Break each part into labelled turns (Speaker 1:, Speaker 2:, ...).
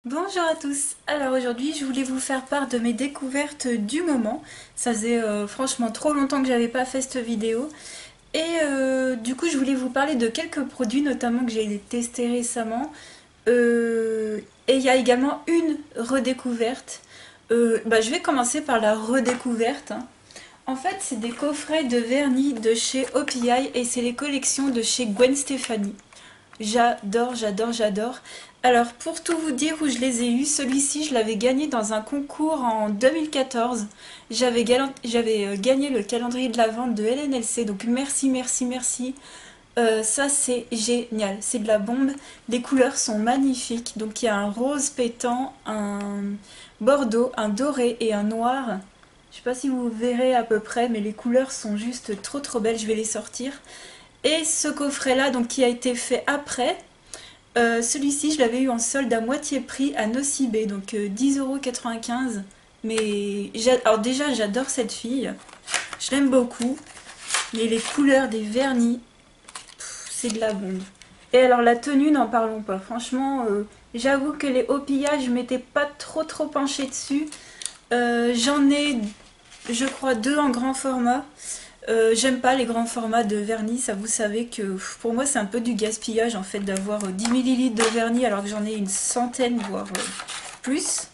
Speaker 1: Bonjour à tous. Alors aujourd'hui, je voulais vous faire part de mes découvertes du moment. Ça faisait franchement trop longtemps que j'avais pas fait cette vidéo. Et du coup, je voulais vous parler de quelques produits, notamment que j'ai testés récemment. Et il y a également une redécouverte. Je vais commencer par la redécouverte, hein. En fait, c'est des coffrets de vernis de chez OPI et c'est les collections de chez Gwen Stefani. J'adore, j'adore, j'adore. Alors, pour tout vous dire où je les ai eus, celui-ci, je l'avais gagné dans un concours en 2014. J'avais gagné le calendrier de la vente de LNLC, donc merci, merci, merci. Ça, c'est génial, c'est de la bombe. Les couleurs sont magnifiques. Donc, il y a un rose pétant, un bordeaux, un doré et un noir. Je sais pas si vous verrez à peu près, mais les couleurs sont juste trop trop belles. Je vais les sortir. Et ce coffret-là, donc qui a été fait après, celui-ci, je l'avais eu en solde à moitié prix à Nocibé, donc 10,95 €. Mais alors déjà, j'adore cette fille, je l'aime beaucoup, mais les couleurs des vernis, c'est de la bombe. Et alors la tenue, n'en parlons pas. Franchement, j'avoue que les hopillages, je m'étais pas trop trop penchée dessus. J'en ai, je crois, deux en grand format. J'aime pas les grands formats de vernis, ça vous savez que pour moi c'est un peu du gaspillage en fait d'avoir 10 millilitres de vernis alors que j'en ai une centaine voire plus.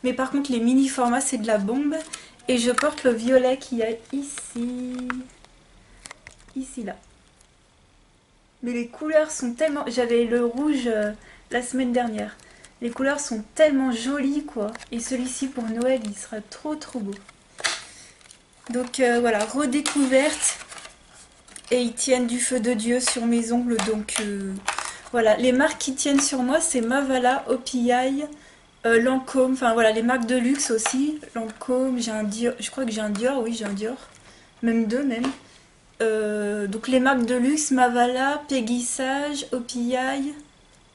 Speaker 1: Mais par contre les mini formats c'est de la bombe et je porte le violet qu'il y a ici là. Mais les couleurs sont tellement... J'avais le rouge la semaine dernière. Les couleurs sont tellement jolies quoi. Et celui-ci pour Noël il sera trop trop beau. Donc voilà, redécouverte. Et ils tiennent du feu de Dieu sur mes ongles. Donc voilà, les marques qui tiennent sur moi, c'est Mavala, OPI, Lancôme. Enfin voilà, les marques de luxe aussi. Lancôme, j'ai un Dior. Je crois que j'ai un Dior, oui, j'ai un Dior. Même deux, même. Donc les marques de luxe, Mavala, Peggy Sage, OPI.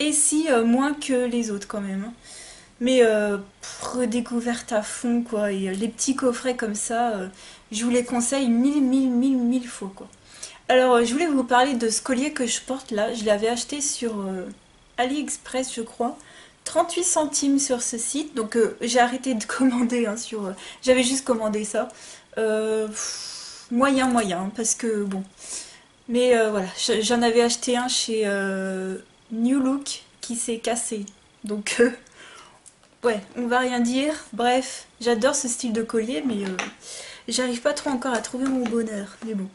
Speaker 1: Et si, moins que les autres quand même, hein. Mais redécouverte à fond, quoi. Et les petits coffrets comme ça, je vous les conseille mille, mille, mille, mille fois, quoi. Alors, je voulais vous parler de ce collier que je porte là. Je l'avais acheté sur AliExpress, je crois. 38 centimes sur ce site. Donc, j'ai arrêté de commander, hein, sur... j'avais juste commandé ça. Moyen, moyen, hein, parce que bon. Mais voilà, j'en avais acheté un chez New Look qui s'est cassé. Donc, ouais, on va rien dire. Bref, j'adore ce style de collier, mais j'arrive pas trop encore à trouver mon bonheur. Mais bon.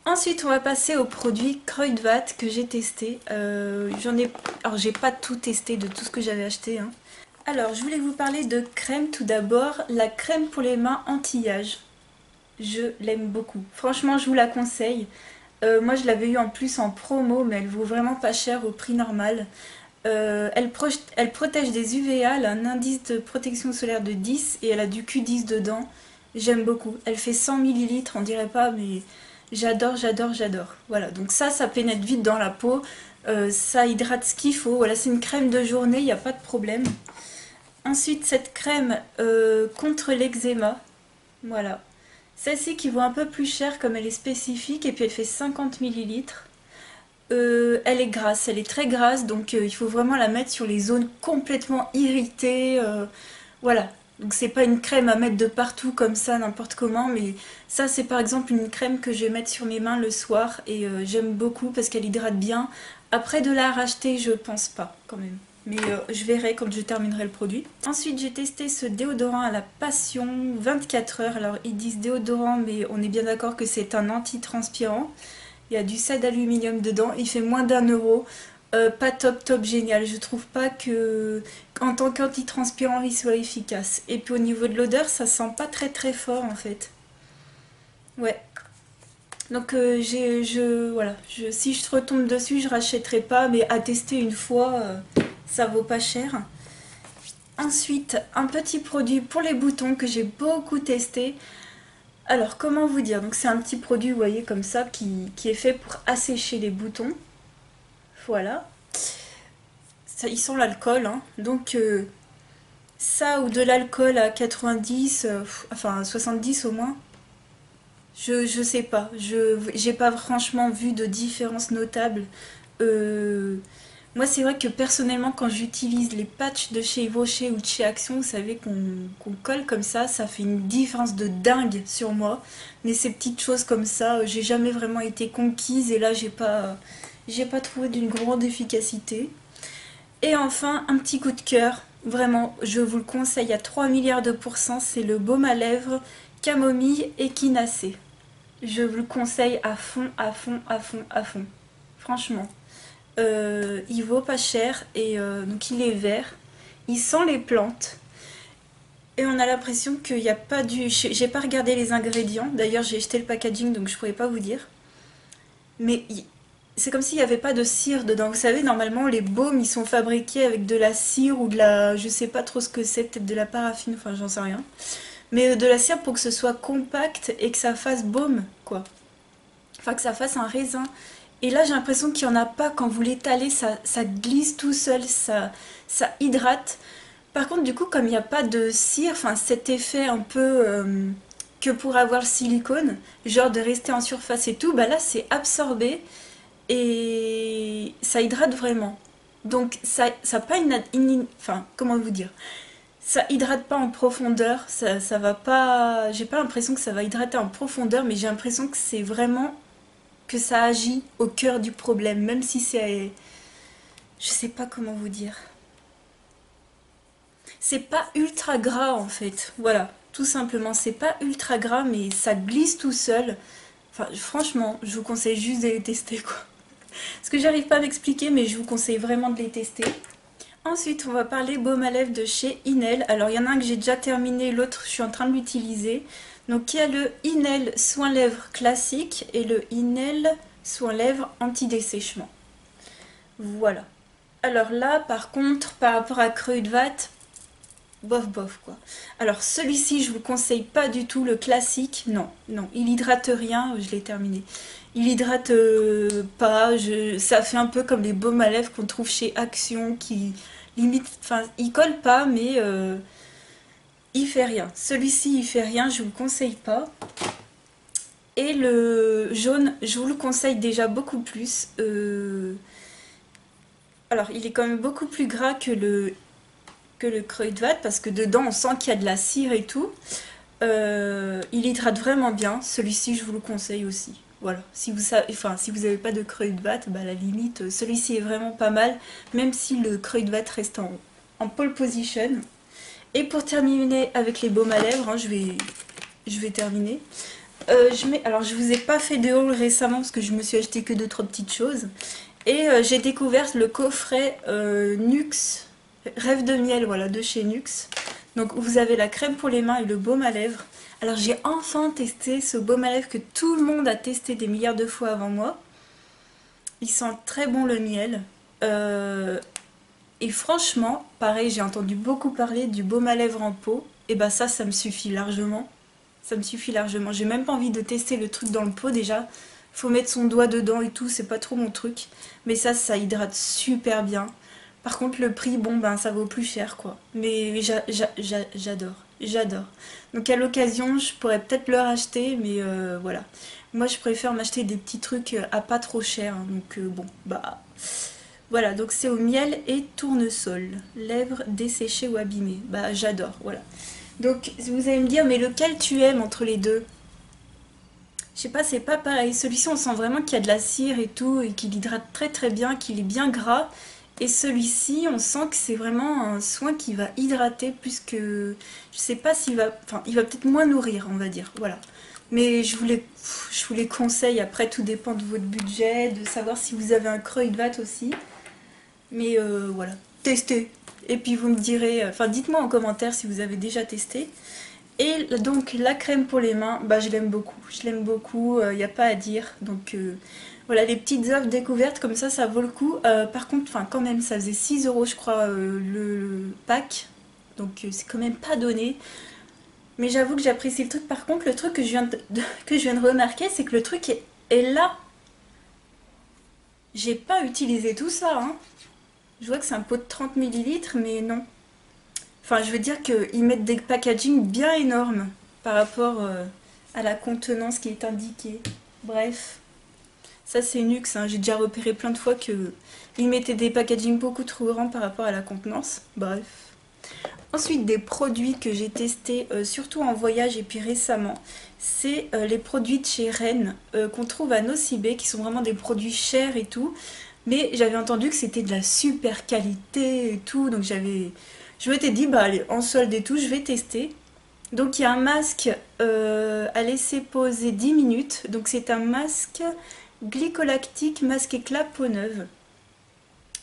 Speaker 1: Ensuite, on va passer au produit Kruidvat que j'ai testé. Alors, j'ai pas tout testé de tout ce que j'avais acheté, hein. Alors, je voulais vous parler de crème tout d'abord. La crème pour les mains anti-âge. Je l'aime beaucoup. Franchement, je vous la conseille. Moi, je l'avais eu en plus en promo, mais elle vaut vraiment pas cher au prix normal. Elle protège des UVA, elle a un indice de protection solaire de 10 et elle a du Q10 dedans. J'aime beaucoup. Elle fait 100 millilitres, on dirait pas, mais j'adore, j'adore, j'adore. Voilà, donc ça pénètre vite dans la peau. Ça hydrate ce qu'il faut. Voilà, c'est une crème de journée, il n'y a pas de problème. Ensuite, cette crème contre l'eczéma. Voilà. Celle-ci qui vaut un peu plus cher comme elle est spécifique et puis elle fait 50 millilitres. Elle est grasse, elle est très grasse, donc il faut vraiment la mettre sur les zones complètement irritées. Voilà. Donc c'est pas une crème à mettre de partout comme ça, n'importe comment, mais ça c'est par exemple une crème que je vais mettre sur mes mains le soir et j'aime beaucoup parce qu'elle hydrate bien. Après de la racheter, je pense pas quand même. Mais je verrai quand je terminerai le produit. Ensuite j'ai testé ce déodorant à la passion 24 heures. Alors ils disent déodorant mais on est bien d'accord que c'est un anti-transpirant. Il y a du sel d'aluminium dedans, il fait moins d'1 euro. Pas top top génial, je trouve pas que en tant qu'antitranspirant il soit efficace. Et puis au niveau de l'odeur, ça sent pas très très fort en fait. Ouais. Donc voilà, si je retombe dessus, je rachèterai pas, mais à tester une fois, ça vaut pas cher. Ensuite, un petit produit pour les boutons que j'ai beaucoup testé. Alors, comment vous dire? Donc c'est un petit produit, vous voyez, comme ça, qui est fait pour assécher les boutons. Voilà. Ça, ils sont l'alcool, hein. Donc ça ou de l'alcool à 90, enfin 70 au moins. Je sais pas. J'ai pas franchement vu de différence notable. Euh, Moi, c'est vrai que personnellement, quand j'utilise les patchs de chez Yves Rocher ou de chez Action, vous savez qu'on colle comme ça fait une différence de dingue sur moi. Mais ces petites choses comme ça, j'ai jamais vraiment été conquise et là, j'ai pas trouvé d'une grande efficacité. Et enfin, un petit coup de cœur. Vraiment, je vous le conseille à 3 milliards de pourcents, c'est le baume à lèvres camomille échinacée. Je vous le conseille à fond, à fond, à fond, à fond. Franchement. Il vaut pas cher et donc il est vert. Il sent les plantes. Et on a l'impression qu'il n'y a pas du... J'ai pas regardé les ingrédients. D'ailleurs, j'ai jeté le packaging donc je pourrais pas vous dire. Mais c'est comme s'il n'y avait pas de cire dedans. Vous savez, normalement, les baumes, ils sont fabriqués avec de la cire ou de la... Je sais pas trop ce que c'est, peut-être de la paraffine, enfin, j'en sais rien. Mais de la cire pour que ce soit compact et que ça fasse baume, quoi. Enfin, que ça fasse un raisin. Et là, j'ai l'impression qu'il n'y en a pas. Quand vous l'étalez, ça glisse tout seul, ça hydrate. Par contre, du coup, comme il n'y a pas de cire, enfin, cet effet un peu que pour avoir le silicone, genre de rester en surface et tout, bah là, c'est absorbé et ça hydrate vraiment. Donc, ça pas enfin, comment vous dire? Ça hydrate pas en profondeur, ça va pas... J'ai pas l'impression que ça va hydrater en profondeur, mais j'ai l'impression que c'est vraiment que ça agit au cœur du problème, même si c'est... Je sais pas comment vous dire. C'est pas ultra gras en fait, voilà, tout simplement, c'est pas ultra gras, mais ça glisse tout seul. Enfin, franchement, je vous conseille juste de les tester, quoi. Parce que j'arrive pas à m'expliquer, mais je vous conseille vraiment de les tester. Ensuite, on va parler baume à lèvres de chez Inel. Alors, il y en a un que j'ai déjà terminé, l'autre, je suis en train de l'utiliser. Donc, il y a le Inel soin lèvres classique et le Inel soin lèvres anti-dessèchement. Voilà. Alors là, par contre, par rapport à Creux de Vatte, bof bof quoi. Alors celui-ci, je vous conseille pas du tout le classique. Non, non, il hydrate rien, je l'ai terminé. Il hydrate pas, ça fait un peu comme les baumes à lèvres qu'on trouve chez Action qui limite, enfin, il colle pas, mais il fait rien. Celui-ci, il fait rien, je vous le conseille pas. Et le jaune, je vous le conseille déjà beaucoup plus. Alors, il est quand même beaucoup plus gras que le Kruidvat parce que dedans, on sent qu'il y a de la cire et tout. Il hydrate vraiment bien. Celui-ci, je vous le conseille aussi. Voilà. Si vous savez, enfin, si vous n'avez pas de Kruidvat, bah, à la limite, celui-ci est vraiment pas mal, même si le Kruidvat reste en pole position. Et pour terminer avec les baumes à lèvres, hein, je vais terminer. Alors, je vous ai pas fait de haul récemment parce que je me suis acheté que 2-3 petites choses. Et j'ai découvert le coffret Nuxe, Rêve de miel, voilà, de chez Nuxe. Donc vous avez la crème pour les mains et le baume à lèvres. Alors j'ai enfin testé ce baume à lèvres que tout le monde a testé des milliards de fois avant moi. Il sent très bon le miel. Et franchement, pareil, j'ai entendu beaucoup parler du baume à lèvres en pot. Et bah ça me suffit largement. Ça me suffit largement. J'ai même pas envie de tester le truc dans le pot déjà. Faut mettre son doigt dedans et tout, c'est pas trop mon truc. Mais ça hydrate super bien. Par contre, le prix, bon, ben ça vaut plus cher quoi. Mais j'adore, j'adore. Donc à l'occasion, je pourrais peut-être le racheter, mais voilà. Moi, je préfère m'acheter des petits trucs à pas trop cher. Hein. Donc bon, bah... Voilà, donc c'est au miel et tournesol. Lèvres desséchées ou abîmées. Bah j'adore, voilà. Donc vous allez me dire, mais lequel tu aimes entre les deux? Je sais pas, c'est pas pareil. Celui-ci, on sent vraiment qu'il y a de la cire et tout, et qu'il hydrate très très bien, qu'il est bien gras. Et celui-ci, on sent que c'est vraiment un soin qui va hydrater plus que... Je sais pas s'il va... Enfin, il va peut-être moins nourrir, on va dire. Voilà. Mais je vous les conseille. Après, tout dépend de votre budget, de savoir si vous avez un Kruidvat aussi. Mais voilà, testez. Et puis vous me direz... Enfin, dites-moi en commentaire si vous avez déjà testé. Et donc la crème pour les mains, bah, je l'aime beaucoup. Je l'aime beaucoup, il n'y a pas à dire. Donc voilà, les petites offres découvertes comme ça vaut le coup. Par contre, enfin quand même, ça faisait 6 euros je crois le pack. Donc c'est quand même pas donné. Mais j'avoue que j'apprécie le truc. Par contre, le truc que que je viens de remarquer, c'est que le truc est là. J'ai pas utilisé tout ça. Hein. Je vois que c'est un pot de 30 millilitres, mais non. Enfin, je veux dire qu'ils mettent des packaging bien énormes par rapport à la contenance qui est indiquée. Bref. Ça c'est Nuxe, hein. J'ai déjà repéré plein de fois que ils mettaient des packaging beaucoup trop grands par rapport à la contenance. Bref. Ensuite, des produits que j'ai testés, surtout en voyage et puis récemment, c'est les produits de chez Rennes qu'on trouve à Nocibé, qui sont vraiment des produits chers et tout. Mais j'avais entendu que c'était de la super qualité et tout, donc je m'étais dit, bah allez, en solde et tout, je vais tester. Donc il y a un masque à laisser poser 10 minutes. Donc c'est un masque glycolactique, masque éclat peau neuve.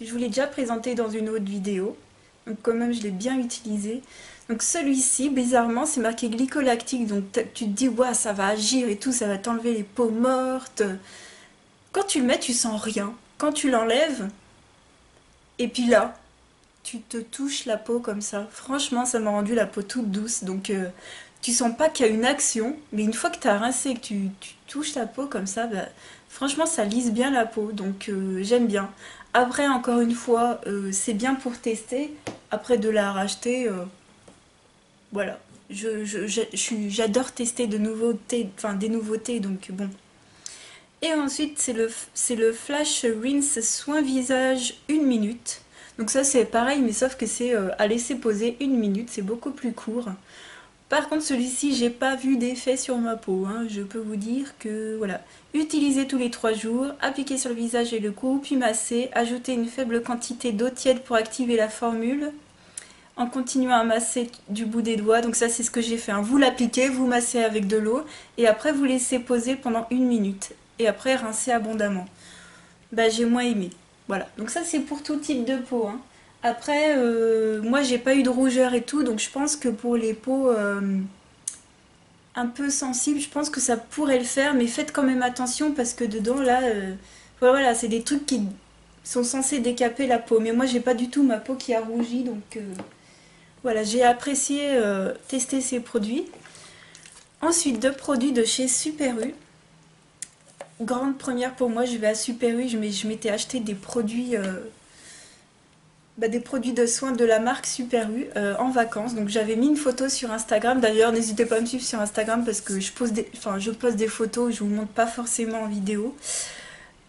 Speaker 1: Je vous l'ai déjà présenté dans une autre vidéo. Donc quand même je l'ai bien utilisé. Donc celui-ci, bizarrement, c'est marqué glycolactique. Donc tu te dis, ouais, ça va agir et tout, ça va t'enlever les peaux mortes. Quand tu le mets, tu sens rien. Quand tu l'enlèves, et puis là, tu te touches la peau comme ça. Franchement, ça m'a rendu la peau toute douce. Donc tu sens pas qu'il y a une action, mais une fois que tu as rincé et que tu touches ta peau comme ça, bah, franchement, ça lisse bien la peau. Donc j'aime bien. Après, encore une fois, c'est bien pour tester. Après, de la racheter, voilà. J'adore tester de nouveautés, enfin des nouveautés, donc bon. Et ensuite, c'est le Flash Rinse Soin Visage 1 minute. Donc ça, c'est pareil, mais sauf que c'est à laisser poser 1 minute, c'est beaucoup plus court. Par contre, celui-ci, j'ai pas vu d'effet sur ma peau, hein. Je peux vous dire que, voilà. Utilisez tous les 3 jours, appliquez sur le visage et le cou, puis masser. Ajoutez une faible quantité d'eau tiède pour activer la formule. En continuant à masser du bout des doigts, donc ça c'est ce que j'ai fait, hein. Vous l'appliquez, vous massez avec de l'eau, et après vous laissez poser pendant 1 minute. Et après rincez abondamment. Bah j'ai moins aimé. Voilà, donc ça c'est pour tout type de peau, hein. Après, moi j'ai pas eu de rougeur et tout, donc je pense que pour les peaux un peu sensibles, je pense que ça pourrait le faire, mais faites quand même attention parce que dedans là, voilà, c'est des trucs qui sont censés décaper la peau. Mais moi j'ai pas du tout ma peau qui a rougi, donc voilà, j'ai apprécié tester ces produits. Ensuite, 2 produits de chez Super U. Grande première pour moi, je vais à Super U, je m'étais acheté des produits de soins de la marque Super U en vacances. Donc j'avais mis une photo sur Instagram. D'ailleurs, n'hésitez pas à me suivre sur Instagram parce que je poste des photos, je vous montre pas forcément en vidéo.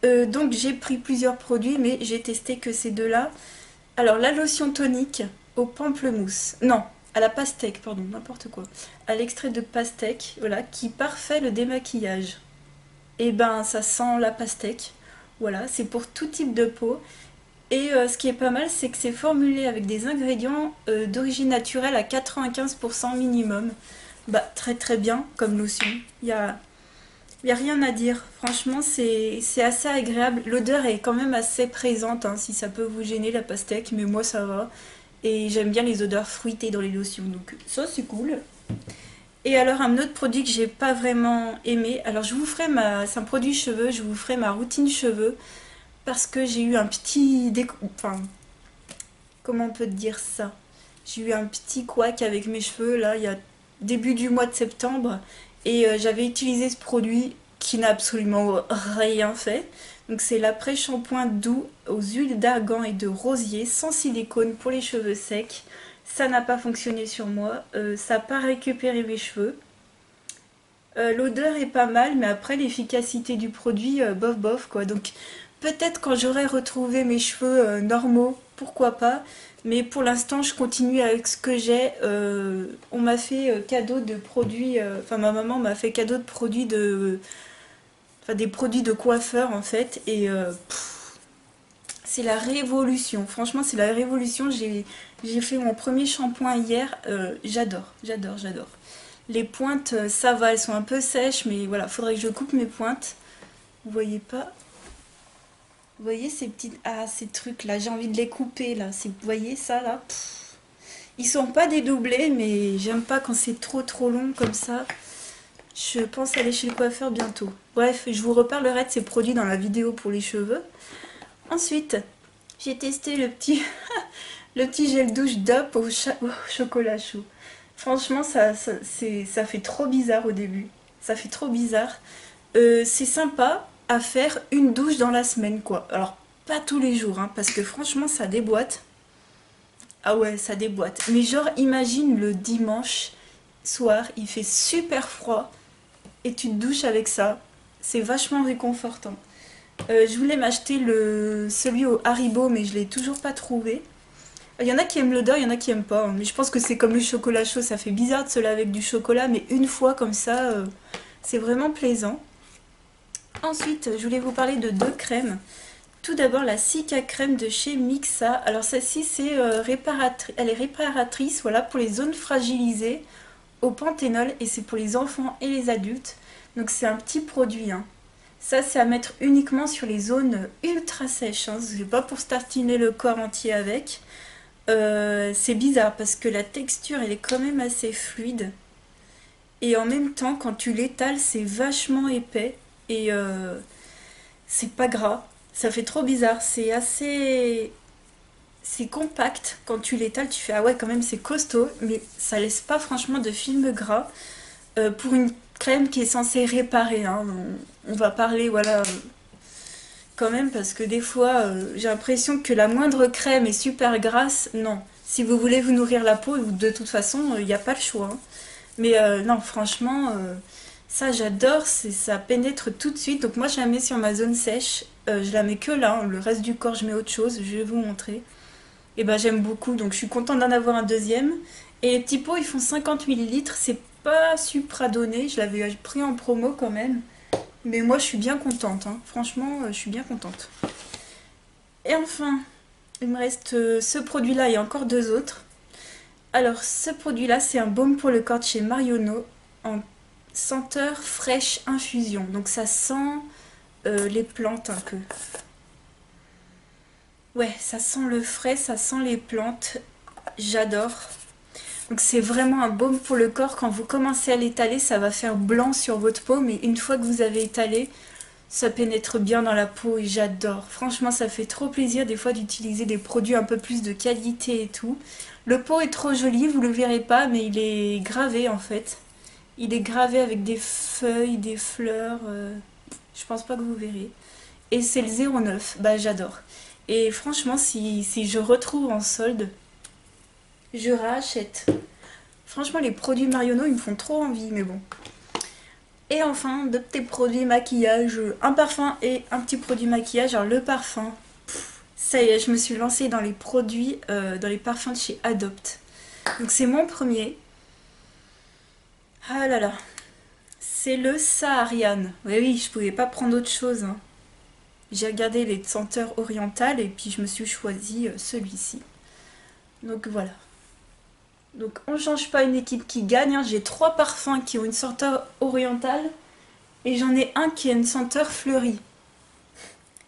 Speaker 1: Donc j'ai pris plusieurs produits, mais j'ai testé que ces deux-là. Alors la lotion tonique au pamplemousse, non, à la pastèque, pardon, n'importe quoi. À l'extrait de pastèque, voilà, qui parfait le démaquillage. Et ben ça sent la pastèque. Voilà, c'est pour tout type de peau. Et ce qui est pas mal, c'est que c'est formulé avec des ingrédients d'origine naturelle à 95% minimum. Bah très très bien comme lotion. Il y a rien à dire. Franchement, c'est assez agréable. L'odeur est quand même assez présente, hein, si ça peut vous gêner la pastèque, mais moi ça va. Et j'aime bien les odeurs fruitées dans les lotions, donc ça c'est cool. Et alors un autre produit que j'ai pas vraiment aimé, alors je vous ferai c'est un produit cheveux, je vous ferai ma routine cheveux parce que j'ai eu un petit enfin comment on peut dire ça? J'ai eu un petit couac avec mes cheveux là, il y a début du mois de septembre et j'avais utilisé ce produit qui n'a absolument rien fait. Donc c'est l'après-shampoing doux aux huiles d'argan et de rosier sans silicone pour les cheveux secs. Ça n'a pas fonctionné sur moi, ça n'a pas récupéré mes cheveux. L'odeur est pas mal, mais après l'efficacité du produit, bof bof quoi. Donc peut-être quand j'aurai retrouvé mes cheveux normaux, pourquoi pas. Mais pour l'instant, je continue avec ce que j'ai. On m'a fait cadeau de produits, enfin ma maman m'a fait cadeau de produits enfin des produits de coiffeur en fait. Et c'est la révolution. Franchement, c'est la révolution. J'ai fait mon premier shampoing hier. J'adore, j'adore, j'adore. Les pointes, ça va, elles sont un peu sèches, mais voilà, faudrait que je coupe mes pointes. Vous voyez pas? Vous voyez ces petites... Ah, ces trucs là, j'ai envie de les couper là. Vous voyez ça là? Ils sont pas dédoublés, mais j'aime pas quand c'est trop long comme ça. Je pense aller chez le coiffeur bientôt. Bref, je vous reparlerai de ces produits dans la vidéo pour les cheveux. Ensuite, j'ai testé le petit, le petit gel douche DOP au chocolat chaud. Franchement, ça fait trop bizarre au début. Ça fait trop bizarre. C'est sympa à faire une douche dans la semaine, quoi. Alors, pas tous les jours, hein, parce que franchement, ça déboîte. Ah ouais, ça déboîte. Mais genre, imagine le dimanche soir, il fait super froid et tu te douches avec ça. C'est vachement réconfortant. Je voulais m'acheter celui au Haribo, mais je l'ai toujours pas trouvé. Il y en a qui aiment l'odeur, il y en a qui aiment pas, hein. Mais je pense que c'est comme le chocolat chaud, ça fait bizarre de se laver avec du chocolat, mais une fois comme ça, c'est vraiment plaisant. Ensuite, je voulais vous parler de deux crèmes. Tout d'abord, la Cica crème de chez Mixa. Alors celle-ci, c'est elle est réparatrice, voilà, pour les zones fragilisées au panthénol, et c'est pour les enfants et les adultes. Donc c'est un petit produit, hein. Ça, c'est à mettre uniquement sur les zones ultra sèches, hein. C'est pas pour se tartiner le corps entier avec. C'est bizarre parce que la texture, elle est quand même assez fluide. Et en même temps, quand tu l'étales, c'est vachement épais. Et c'est pas gras. Ça fait trop bizarre. C'est assez... C'est compact. Quand tu l'étales, tu fais ah ouais, quand même, c'est costaud. Mais ça laisse pas franchement de film gras. Pour une crème qui est censée réparer, hein. On va parler, voilà, quand même, parce que des fois, j'ai l'impression que la moindre crème est super grasse. Non. Si vous voulez vous nourrir la peau, de toute façon, il n'y a pas le choix, hein. Mais non, franchement, ça j'adore, ça pénètre tout de suite. Donc moi je la mets sur ma zone sèche. Je la mets que là, hein. Le reste du corps je mets autre chose, je vais vous montrer. Et ben j'aime beaucoup, donc je suis contente d'en avoir un deuxième. Et les petits pots ils font 50 millilitres, c'est pas supra donné, je l'avais pris en promo quand même. Mais moi je suis bien contente, hein. Franchement je suis bien contente. Et enfin, il me reste ce produit-là et encore deux autres. Alors, ce produit-là, c'est un baume pour le corps de chez Marionneau en senteur fraîche infusion. Donc, ça sent les plantes un peu. Ouais, ça sent le frais, ça sent les plantes. J'adore. Donc, c'est vraiment un baume pour le corps. Quand vous commencez à l'étaler, ça va faire blanc sur votre peau. Mais une fois que vous avez étalé, ça pénètre bien dans la peau et j'adore. Franchement, ça fait trop plaisir des fois d'utiliser des produits un peu plus de qualité et tout. Le pot est trop joli, vous le verrez pas, mais il est gravé en fait. Il est gravé avec des feuilles, des fleurs. Je pense pas que vous verrez. Et c'est le 09. Bah j'adore. Et franchement, si je retrouve en solde, je rachète. Franchement, les produits Marionneau, ils me font trop envie, mais bon. Et enfin, de petits produits maquillage, un parfum et un petit produit maquillage. Alors le parfum, ça y est, je me suis lancée dans les produits, dans les parfums de chez Adopt. Donc c'est mon premier. Ah là là, c'est le Saharian. Oui oui, je pouvais pas prendre autre chose, hein. J'ai regardé les senteurs orientales et puis je me suis choisi celui-ci. Donc voilà. Donc on change pas une équipe qui gagne, hein. J'ai trois parfums qui ont une senteur orientale. Et j'en ai un qui a une senteur fleurie.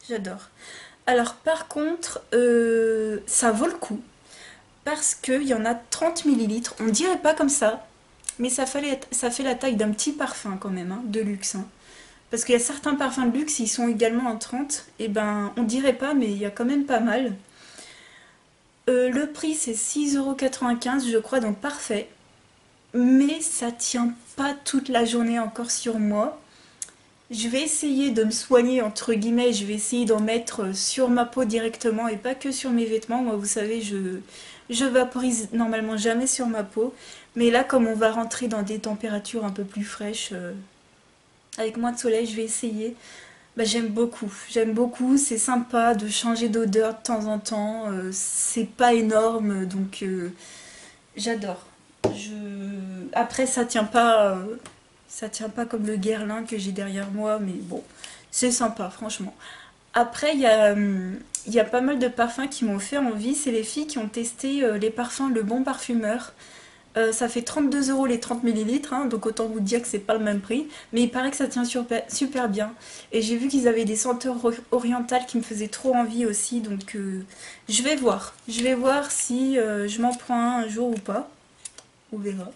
Speaker 1: J'adore. Alors par contre, ça vaut le coup. Parce qu'il y en a 30 millilitres. On dirait pas comme ça. Mais ça fait la taille d'un petit parfum quand même, hein, de luxe, hein. Parce qu'il y a certains parfums de luxe, ils sont également en 30. Et ben on dirait pas, mais il y a quand même pas mal. Le prix c'est 6,95 € je crois, donc parfait. Mais ça tient pas toute la journée encore sur moi. Je vais essayer de me soigner, entre guillemets, je vais essayer d'en mettre sur ma peau directement et pas que sur mes vêtements. Moi, vous savez, je vaporise normalement jamais sur ma peau. Mais là, comme on va rentrer dans des températures un peu plus fraîches, avec moins de soleil, je vais essayer. Bah, j'aime beaucoup, c'est sympa de changer d'odeur de temps en temps. C'est pas énorme, donc j'adore. Après, ça tient pas comme le Guerlain que j'ai derrière moi, mais bon, c'est sympa, franchement. Après, il y a pas mal de parfums qui m'ont fait envie. C'est les filles qui ont testé les parfums Le Bon Parfumeur. Ça fait 32 € les 30 millilitres, hein, donc autant vous dire que c'est pas le même prix. Mais il paraît que ça tient super, super bien. Et j'ai vu qu'ils avaient des senteurs orientales qui me faisaient trop envie aussi, donc je vais voir. Je vais voir si je m'en prends un jour ou pas. On verra.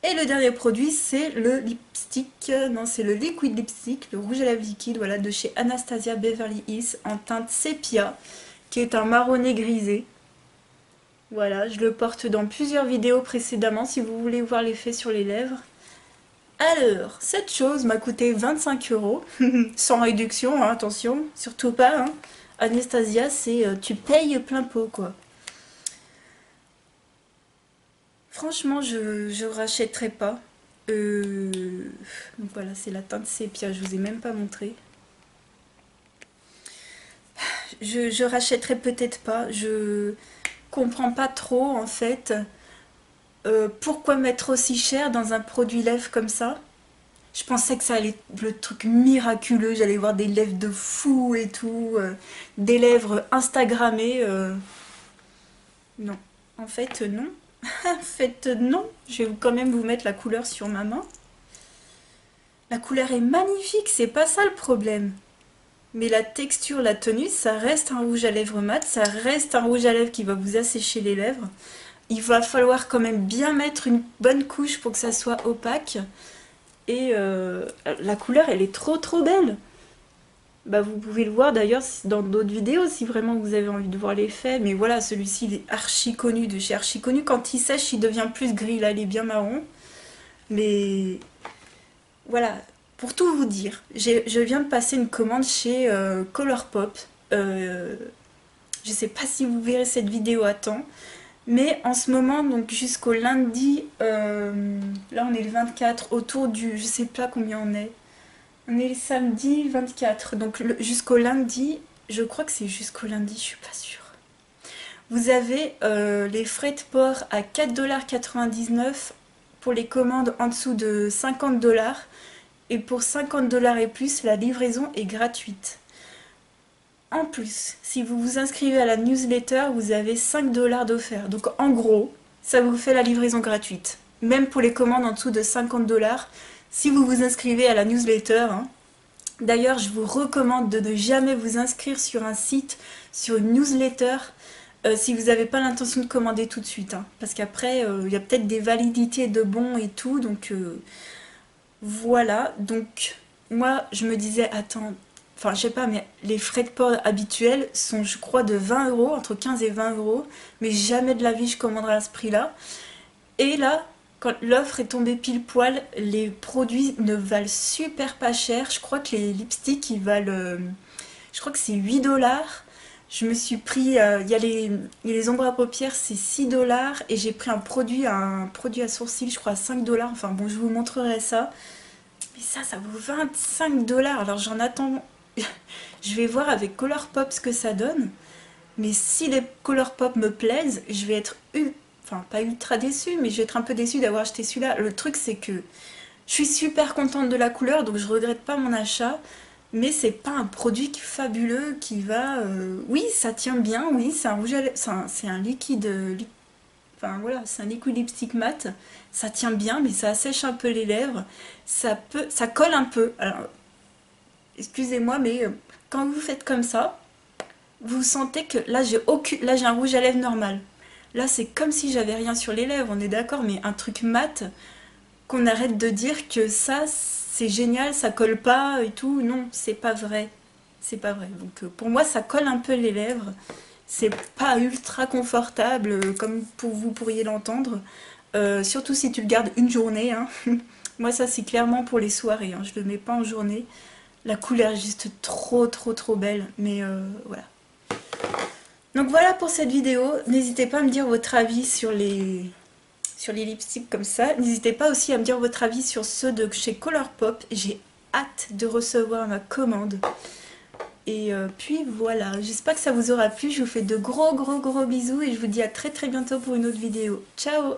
Speaker 1: Et le dernier produit, c'est le lipstick, non, c'est le liquid lipstick, le rouge à lèvres liquide, voilà, de chez Anastasia Beverly Hills, en teinte sépia, qui est un marronné grisé. Voilà, je le porte dans plusieurs vidéos précédemment, si vous voulez voir l'effet sur les lèvres. Alors, cette chose m'a coûté 25 €, sans réduction, hein, attention, surtout pas, hein. Anastasia, c'est tu payes plein pot, quoi. Franchement, je rachèterai pas. Donc voilà, c'est la teinte sépia, je vous ai même pas montré. je rachèterai peut-être pas. Je comprends pas trop en fait pourquoi mettre aussi cher dans un produit lèvres comme ça. Je pensais que ça allait être le truc miraculeux, j'allais voir des lèvres de fou et tout, des lèvres instagrammées. Non, en fait non. En fait non, je vais quand même vous mettre la couleur sur ma main. La couleur est magnifique, c'est pas ça le problème. Mais la texture, la tenue, ça reste un rouge à lèvres mat, ça reste un rouge à lèvres qui va vous assécher les lèvres. Il va falloir quand même bien mettre une bonne couche pour que ça soit opaque. Et la couleur, elle est trop trop belle. Bah, vous pouvez le voir d'ailleurs dans d'autres vidéos si vraiment vous avez envie de voir l'effet. Mais voilà, celui-ci, il est archi connu de chez archi connu. Quand il sèche, il devient plus gris. Là, il est bien marron. Mais voilà, pour tout vous dire, je viens de passer une commande chez Colourpop. Je sais pas si vous verrez cette vidéo à temps. Mais en ce moment, donc jusqu'au lundi, là on est le 24, autour du, je sais pas combien on est. On est le samedi 24, donc jusqu'au lundi, je crois que c'est jusqu'au lundi, je suis pas sûre. Vous avez les frais de port à 4,99 $ pour les commandes en dessous de 50 $. Et pour 50 $ et plus, la livraison est gratuite. En plus, si vous vous inscrivez à la newsletter, vous avez 5 $ d'offert. Donc en gros, ça vous fait la livraison gratuite. Même pour les commandes en dessous de 50 $, si vous vous inscrivez à la newsletter. Hein. D'ailleurs, je vous recommande de ne jamais vous inscrire sur un site, sur une newsletter, si vous n'avez pas l'intention de commander tout de suite. Hein. Parce qu'après, il y a peut-être des validités de bons et tout. Donc voilà. Donc moi, je me disais, attends... Enfin, je sais pas, mais les frais de port habituels sont, je crois, de 20 €, entre 15 et 20 €. Mais jamais de la vie je commanderai à ce prix-là. Et là, quand l'offre est tombée pile poil, les produits ne valent super pas cher. Je crois que les lipsticks, ils valent... je crois que c'est 8 $. Je me suis pris... il y a les ombres à paupières, c'est 6 $. Et j'ai pris un produit à sourcils, je crois, à 5 $. Enfin bon, je vous montrerai ça. Mais ça vaut 25 $. Alors j'en attends... Je vais voir avec Colourpop ce que ça donne. Mais si les Colourpop me plaisent, je vais être... Enfin, pas ultra déçue, mais je vais être un peu déçue d'avoir acheté celui-là. Le truc, c'est que je suis super contente de la couleur, donc je regrette pas mon achat. Mais c'est pas un produit fabuleux qui va... Oui, ça tient bien, oui, c'est un rouge à lèvres... C'est un liquide... Enfin voilà, c'est un liquide lipstick mat. Ça tient bien, mais ça assèche un peu les lèvres. Ça colle un peu. Alors, excusez-moi, mais quand vous faites comme ça, vous sentez que là j'ai un rouge à lèvres normal. Là c'est comme si j'avais rien sur les lèvres, on est d'accord, mais un truc mat, qu'on arrête de dire que ça c'est génial, ça colle pas et tout. Non, c'est pas vrai. C'est pas vrai. Donc pour moi ça colle un peu les lèvres. C'est pas ultra confortable comme vous pourriez l'entendre. Surtout si tu le gardes une journée. Hein. Moi ça c'est clairement pour les soirées, hein. Je le mets pas en journée. La couleur est juste trop trop trop belle, mais voilà. Donc voilà pour cette vidéo, n'hésitez pas à me dire votre avis sur les lipsticks comme ça. N'hésitez pas aussi à me dire votre avis sur ceux de chez Colourpop, j'ai hâte de recevoir ma commande. Et puis voilà, j'espère que ça vous aura plu, je vous fais de gros bisous et je vous dis à très très bientôt pour une autre vidéo. Ciao!